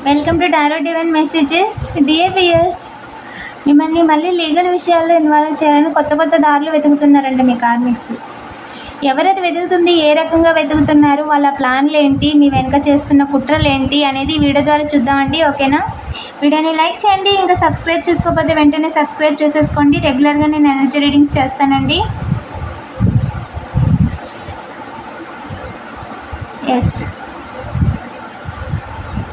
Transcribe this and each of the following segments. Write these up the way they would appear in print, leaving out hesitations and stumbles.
Welcome to tarot divine messages. Dear viewers, మిమ్మల్ని మళ్ళీ legal విషయాల్లో ఇన్వాల్వ్ చేయాలని కొత్త దారులు వెతుకుతున్నారంట మీ కార్మిక్స్. ఎవరైతే వెతుకుతుంది, ఏ రకంగా వెతుకుతున్నారు, వాళ్ళ ప్లాన్లు ఏంటి, మీ వెనక చేస్తున్న కుట్రలు ఏంటి అనేది వీడియో ద్వారా చూద్దామండి. ఓకేనా? వీడియోని లైక్ చేయండి. ఇంకా సబ్స్క్రైబ్ చేసుకోకపోతే వెంటనే సబ్స్క్రైబ్ చేసేసుకోండి. రెగ్యులర్గా నేను ఎనర్జీ రీడింగ్స్ చేస్తానండి. ఎస్,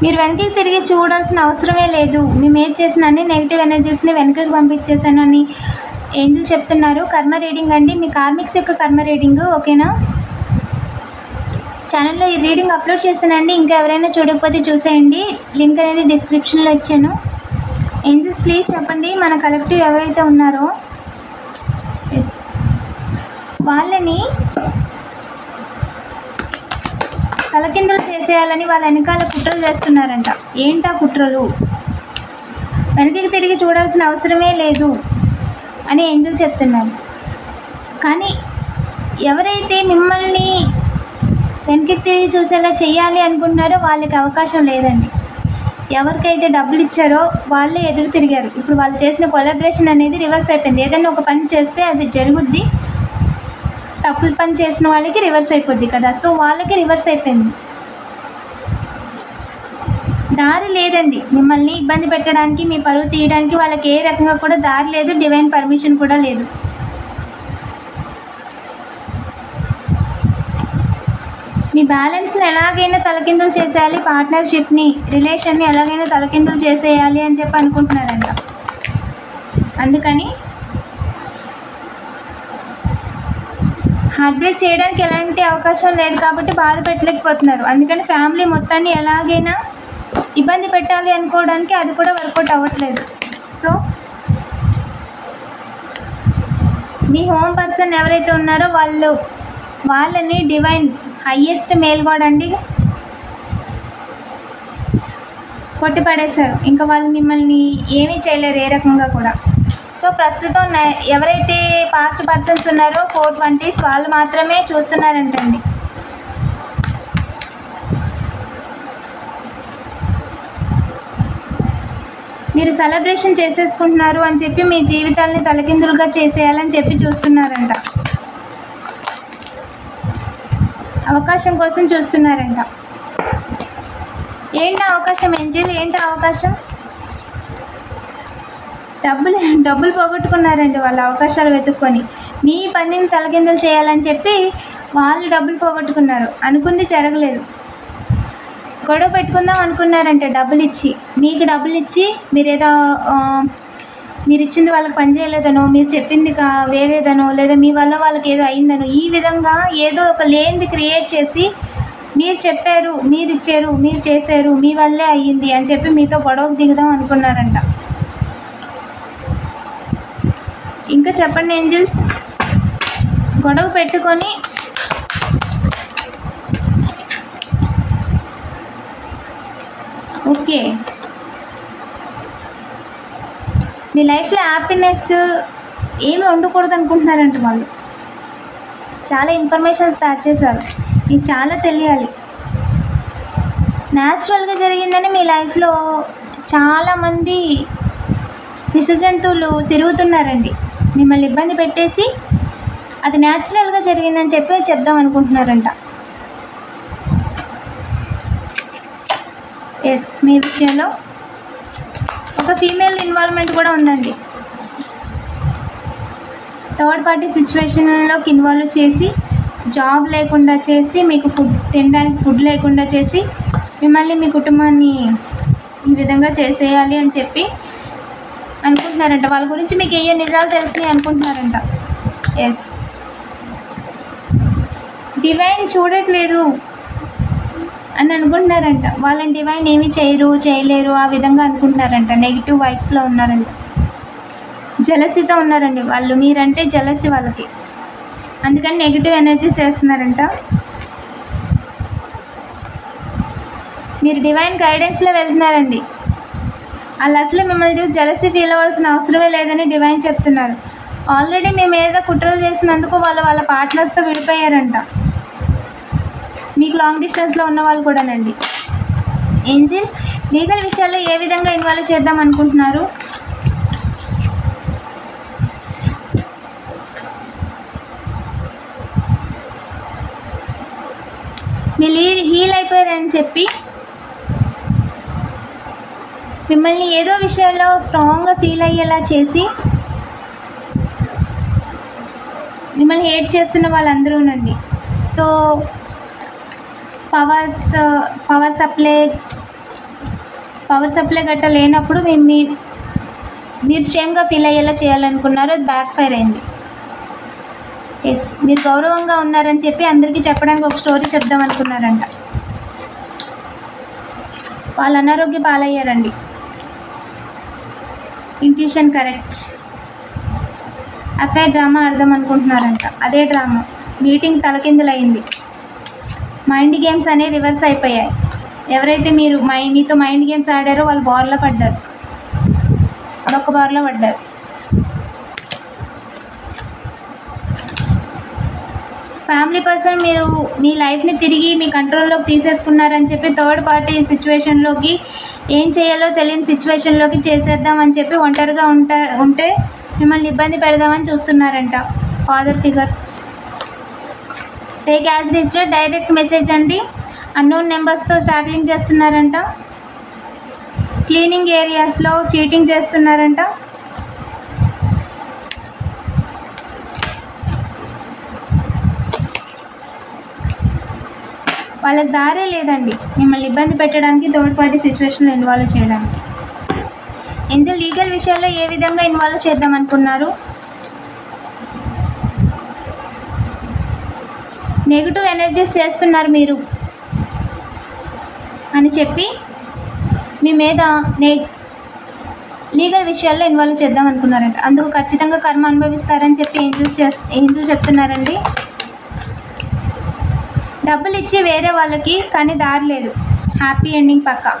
మీరు వెనక్కి తిరిగి చూడాల్సిన అవసరమే లేదు. మేము ఏం చేసిన అన్ని నెగిటివ్ ఎనర్జీస్ని వెనక్కి పంపించేసాను అని ఏంజిల్ చెప్తున్నారు. కర్మ రీడింగ్ అండి, మీ కార్మిక్స్ యొక్క కర్మ రీడింగ్. ఓకేనా? ఛానల్లో ఈ రీడింగ్ అప్లోడ్ చేశానండి. ఇంకా ఎవరైనా చూడకపోతే చూసేయండి. లింక్ అనేది డిస్క్రిప్షన్లో ఇచ్చాను. ఏంజిల్స్ ప్లీజ్ చెప్పండి, మన కలెక్టివ్ ఎవరైతే ఉన్నారో ఎస్ వాళ్ళని తలకిందులు చేసేయాలని వాళ్ళ వెనకాల కుట్రలు చేస్తున్నారంట. ఏంటా కుట్రలు? వెనక్కి తిరిగి చూడాల్సిన అవసరమే లేదు అని ఏంజల్ చెప్తున్నారు. కానీ ఎవరైతే మిమ్మల్ని వెనక్కి తిరిగి చూసేలా చేయాలి అనుకుంటున్నారో వాళ్ళకి అవకాశం లేదండి. ఎవరికైతే డబ్బులు ఇచ్చారో వాళ్ళే ఎదురు తిరిగారు. ఇప్పుడు వాళ్ళు చేసిన కొలాబరేషన్ అనేది రివర్స్ అయిపోయింది. ఏదైనా ఒక పని చేస్తే అది జరుగుద్ది, తప్పులు పని చేసిన వాళ్ళకి రివర్స్ అయిపోద్ది కదా. సో వాళ్ళకి రివర్స్ అయిపోయింది. దారి లేదండి మిమ్మల్ని ఇబ్బంది పెట్టడానికి, మీ పరువు తీయడానికి వాళ్ళకి ఏ రకంగా కూడా దారి లేదు. డివైన్ పర్మిషన్ కూడా లేదు. మీ బ్యాలెన్స్ని ఎలాగైనా తలకిందులు చేసేయాలి, పార్ట్నర్షిప్ని, రిలేషన్ని ఎలాగైనా తలకిందులు చేసేయాలి అని చెప్పి అనుకుంటున్నారంట. అందుకని హార్ట్ బ్రేక్ చేయడానికి ఎలాంటి అవకాశం లేదు కాబట్టి బాధ పెట్టలేకపోతున్నారు. అందుకని ఫ్యామిలీ మొత్తాన్ని ఎలాగైనా ఇబ్బంది పెట్టాలి అనుకోవడానికి అది కూడా వర్కౌట్ అవ్వట్లేదు. సో మీ హోమ్ పర్సన్ ఎవరైతే ఉన్నారో వాళ్ళని డివైన్ హయ్యెస్ట్ మేల్ గాడ్ అండి కొట్టిపడేశారు. ఇంకా వాళ్ళు మిమ్మల్ని ఏమీ చేయలేరు ఏ రకంగా కూడా. సో ప్రస్తుతం ఎవరైతే పాస్ట్ పర్సన్స్ ఉన్నారో 420s వాళ్ళు మాత్రమే చూస్తున్నారంటండి. మీరు సెలబ్రేషన్ చేసేసుకుంటున్నారు అని చెప్పి మీ జీవితాలని తలకిందులుగా చేసేయాలని చెప్పి చూస్తున్నారంట. అవకాశం కోసం చూస్తున్నారంట. ఏంటి అవకాశం ఏంజిల్? ఏంటి అవకాశం? డబ్బులు పోగొట్టుకున్నారండి వాళ్ళ అవకాశాలు వెతుక్కొని. మీ పనిని తలకిందులు చేయాలని చెప్పి వాళ్ళు డబ్బులు పోగొట్టుకున్నారు. అనుకుంది జరగలేదు. గొడవ పెట్టుకుందాం అనుకున్నారంటే డబ్బులు ఇచ్చి, మీకు డబ్బులు ఇచ్చి మీరేదో మీరు ఇచ్చింది వాళ్ళకి పని చేయలేదనో, మీరు చెప్పింది వేరేదనో, లేదా మీ వల్ల వాళ్ళకి ఏదో అయిందనో, ఈ విధంగా ఏదో ఒక లేనిది క్రియేట్ చేసి మీరు చెప్పారు, మీరు ఇచ్చారు, మీరు చేశారు, మీ వల్లే అయ్యింది అని చెప్పి మీతో గొడవకు దిగుదాం అనుకున్నారంట. ఇంకా చెప్పండి ఏంజిల్స్. గొడవ పెట్టుకొని ఓకే మీ లైఫ్లో హ్యాపీనెస్ ఏమి ఉండకూడదు అనుకుంటున్నారంట వాళ్ళు. చాలా ఇన్ఫర్మేషన్స్ దాచేశారు. మీకు చాలా తెలియాలి. న్యాచురల్గా జరిగిందని మీ లైఫ్లో చాలామంది విష జంతువులు తిరుగుతున్నారండి. మిమ్మల్ని ఇబ్బంది పెట్టేసి అది న్యాచురల్గా జరిగిందని చెప్పి చెప్దాం అనుకుంటున్నారంట. ఎస్, మీ విషయంలో ఒక ఫీమేల్ ఇన్వాల్వ్మెంట్ కూడా ఉందండి. థర్డ్ పార్టీ సిచ్యువేషన్లోకి ఇన్వాల్వ్ చేసి, జాబ్ లేకుండా చేసి, మీకు తినడానికి ఫుడ్ లేకుండా చేసి, మిమ్మల్ని మీ కుటుంబాన్ని ఈ విధంగా చేసేయాలి అని చెప్పి అనుకుంటున్నారంట. వాళ్ళ గురించి మీకు ఏ నిజాలు తెలిసినాయి అనుకుంటున్నారంట. ఎస్, డివైన్ చూడట్లేదు అని అనుకుంటున్నారంట. వాళ్ళని డివైన్ ఏమీ చేయలేరు ఆ విధంగా అనుకుంటున్నారంట. నెగిటివ్ వైబ్స్లో ఉన్నారంట. జలసీతో ఉన్నారండి వాళ్ళు. మీరంటే జలసీ వాళ్ళకి. అందుకని నెగిటివ్ ఎనర్జీస్ చేస్తున్నారంట. మీరు డివైన్ గైడెన్స్లో వెళ్తున్నారండి. వాళ్ళు అసలు మిమ్మల్ని చూసి జలసీ ఫీల్ అవ్వాల్సిన అవసరమే లేదని డివైన్ చెప్తున్నారు. ఆల్రెడీ మీ మీద కుట్రలు చేసినందుకు వాళ్ళ పార్ట్నర్స్తో విడిపోయారంట. మీకు లాంగ్ డిస్టెన్స్లో ఉన్న వాళ్ళు కూడానండి. ఏంజిల్ లీగల్ విషయాల్లో ఏ విధంగా ఇన్వాల్వ్ చేద్దాం అనుకుంటున్నారు? మీరు హీల్ అయిపోయారని చెప్పి మిమ్మల్ని ఏదో విషయంలో స్ట్రాంగ్గా ఫీల్ అయ్యేలా చేసి మిమ్మల్ని హేట్ చేస్తున్న వాళ్ళందరూనండి. సో పవర్ సప్లై గట్ట లేనప్పుడు మీరు షేమ్గా ఫీల్ అయ్యేలా చేయాలనుకున్నారు, అది బ్యాక్ ఫైర్ అయింది. ఎస్, మీరు గౌరవంగా ఉన్నారని చెప్పి అందరికీ చెప్పడానికి ఒక స్టోరీ చెప్దాం అనుకున్నారంట. వాళ్ళు అనారోగ్య పాలయ్యారండి. Intuition correct. అఫైర్ డ్రామా ఆడదాం అనుకుంటున్నారంట, అదే డ్రామా. మీటింగ్ తలకిందులైంది. మైండ్ గేమ్స్ అనేవి రివర్స్ అయిపోయాయి. ఎవరైతే మీతో మైండ్ గేమ్స్ ఆడారో వాళ్ళు బార్లో పడ్డారు, అదొక్క బార్లో పడ్డారు. ఫ్యామిలీ పర్సన్ మీరు మీ లైఫ్ని తిరిగి మీ కంట్రోల్లోకి తీసేసుకున్నారని చెప్పి థర్డ్ పార్టీ సిచ్యువేషన్లోకి ఏం చేయాలో తెలియని సిచ్యువేషన్లోకి చేసేద్దామని చెప్పి ఒంటరిగా ఉంటే మిమ్మల్ని ఇబ్బంది పెడదామని చూస్తున్నారంట. Father figure. Take as registered direct message అండి. అన్నోన్ నెంబర్స్తో స్టార్లింగ్ చేస్తున్నారంట. క్లీనింగ్ ఏరియాస్లో చీటింగ్ చేస్తున్నారంట. వాళ్ళకి దారే లేదండి మిమ్మల్ని ఇబ్బంది పెట్టడానికి, థర్డ్ పార్టీ సిచ్యువేషన్లో ఇన్వాల్వ్ చేయడానికి. ఏంజల్ లీగల్ విషయాల్లో ఏ విధంగా ఇన్వాల్వ్ చేద్దాం అనుకున్నారు? నెగిటివ్ ఎనర్జీస్ చేస్తున్నారు మీరు అని చెప్పి మీ మీద లీగల్ విషయాల్లో ఇన్వాల్వ్ చేద్దాం అనుకున్నారంట. అందుకు ఖచ్చితంగా కర్మ అనుభవిస్తారని చెప్పి ఏంజల్స్ చెప్తున్నారండి. డబ్బులు ఇచ్చి వేరే వాళ్ళకి కానీ దారి లేదు. హ్యాపీ ఎండింగ్ పక్కా.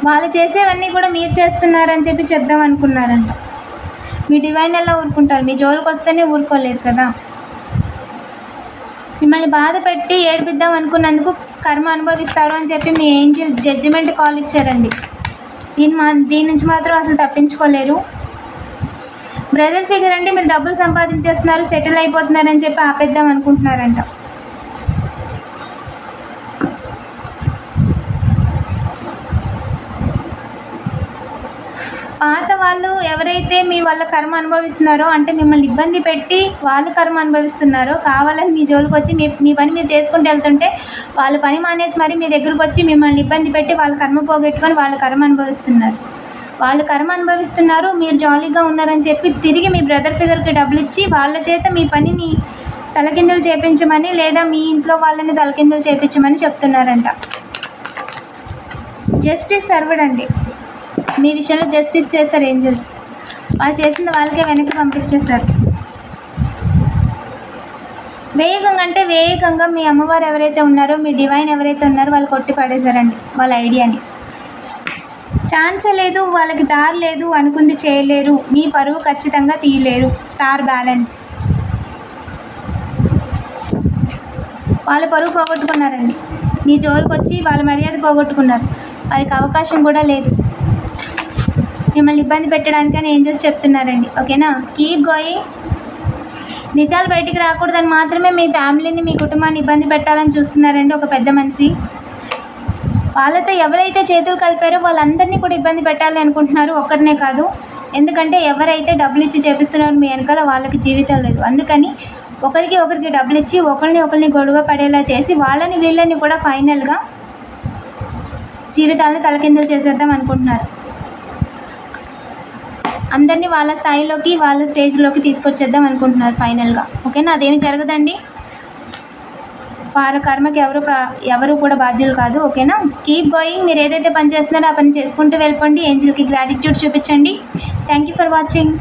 వాళ్ళు చేసేవన్నీ కూడా మీరు చేస్తున్నారని చెప్పి చెప్దాం అనుకున్నారంట. మీ డివైన్ ఎలా ఊరుకుంటారు? మీ జోలికి వస్తేనే ఊరుకోలేదు కదా. మిమ్మల్ని బాధ పెట్టి ఏడిపిద్దాం అనుకున్నందుకు కర్మ అనుభవిస్తారు అని చెప్పి మీ ఏంజిల్ జడ్జిమెంట్ కాల్ ఇచ్చారండి. దీని నుంచి మాత్రం అసలు తప్పించుకోలేరు. బ్రదర్ ఫిగర్ అండి, మీరు డబ్బులు సంపాదించేస్తున్నారు, సెటిల్ అయిపోతున్నారని చెప్పి ఆపేద్దాం అనుకుంటున్నారంట. పాత వాళ్ళు ఎవరైతే మీ వాళ్ళ కర్మ అనుభవిస్తున్నారో, అంటే మిమ్మల్ని ఇబ్బంది పెట్టి వాళ్ళు కర్మ అనుభవిస్తున్నారో, కావాలని మీ జోలికి వచ్చి మీ పని మీరు చేసుకుంటూ వెళ్తుంటే వాళ్ళ పని మానేసి మరి మీ దగ్గరకు వచ్చి మిమ్మల్ని ఇబ్బంది పెట్టి వాళ్ళ కర్మ పోగొట్టుకొని వాళ్ళ కర్మ అనుభవిస్తున్నారు. వాళ్ళు కర్మ అనుభవిస్తున్నారు, మీరు జాలీగా ఉన్నారని చెప్పి తిరిగి మీ బ్రదర్ ఫిగర్కి డబ్బులు ఇచ్చి వాళ్ళ చేత మీ పనిని తలకిందులు చేపించమని, లేదా మీ ఇంట్లో వాళ్ళని తలకిందులు చేపించమని చెప్తున్నారంట. జస్టిస్ సర్వ్డ్ అండి. మీ విషయంలో జస్టిస్ చేశారు ఏంజల్స్. వాళ్ళు చేసింది వాళ్ళకే వెనక్కి పంపించేశారు. వేగంగా మీ అమ్మవారు ఎవరైతే ఉన్నారో, మీ డివైన్ ఎవరైతే ఉన్నారో వాళ్ళు కొట్టి పడేశారండి వాళ్ళ ఐడియాని. ఛాన్సే లేదు, వాళ్ళకి దారి లేదు, అనుకుంది చేయలేరు, మీ పరువు ఖచ్చితంగా తీయలేరు. Star balance. వాళ్ళ పరువు పోగొట్టుకున్నారండి. మీ జోలికి వచ్చి వాళ్ళ మర్యాద పోగొట్టుకున్నారు. వారికి అవకాశం కూడా లేదు మిమ్మల్ని ఇబ్బంది పెట్టడానికని ఏంజల్స్ చెప్తున్నారండి. ఓకేనా? Keep going. నిజాలు బయటికి రాకూడదని మాత్రమే మీ ఫ్యామిలీని, మీ కుటుంబాన్ని ఇబ్బంది పెట్టాలని చూస్తున్నారండి ఒక పెద్ద మనిషి. వాళ్ళతో ఎవరైతే చేతులు కలిపారో వాళ్ళందరినీ కూడా ఇబ్బంది పెట్టాలి అనుకుంటున్నారు, ఒక్కరినే కాదు. ఎందుకంటే ఎవరైతే డబ్బులు ఇచ్చి చేపిస్తున్నారో మీ వెనకాల వాళ్ళకి జీవితం లేదు. అందుకని ఒకరికి డబ్బులు ఇచ్చి ఒకరిని గొడవ పడేలా చేసి వాళ్ళని వీళ్ళని కూడా ఫైనల్గా జీవితాలను తలకిందులు చేసేద్దాం అనుకుంటున్నారు. అందరినీ వాళ్ళ స్థాయిలోకి, వాళ్ళ స్టేజ్లోకి తీసుకొచ్చేద్దాం అనుకుంటున్నారు ఫైనల్గా. ఓకేనా? అదేమి జరగదండి. వారి కర్మకి ఎవరు కూడా బాధ్యులు కాదు. ఓకేనా? Keep going. మీరు ఏదైతే పని చేస్తున్నారో ఆ పని చేసుకుంటూ వెళ్ళిపోండి. ఏంజిల్కి గ్రాటిట్యూడ్ చూపించండి. Thank you for watching.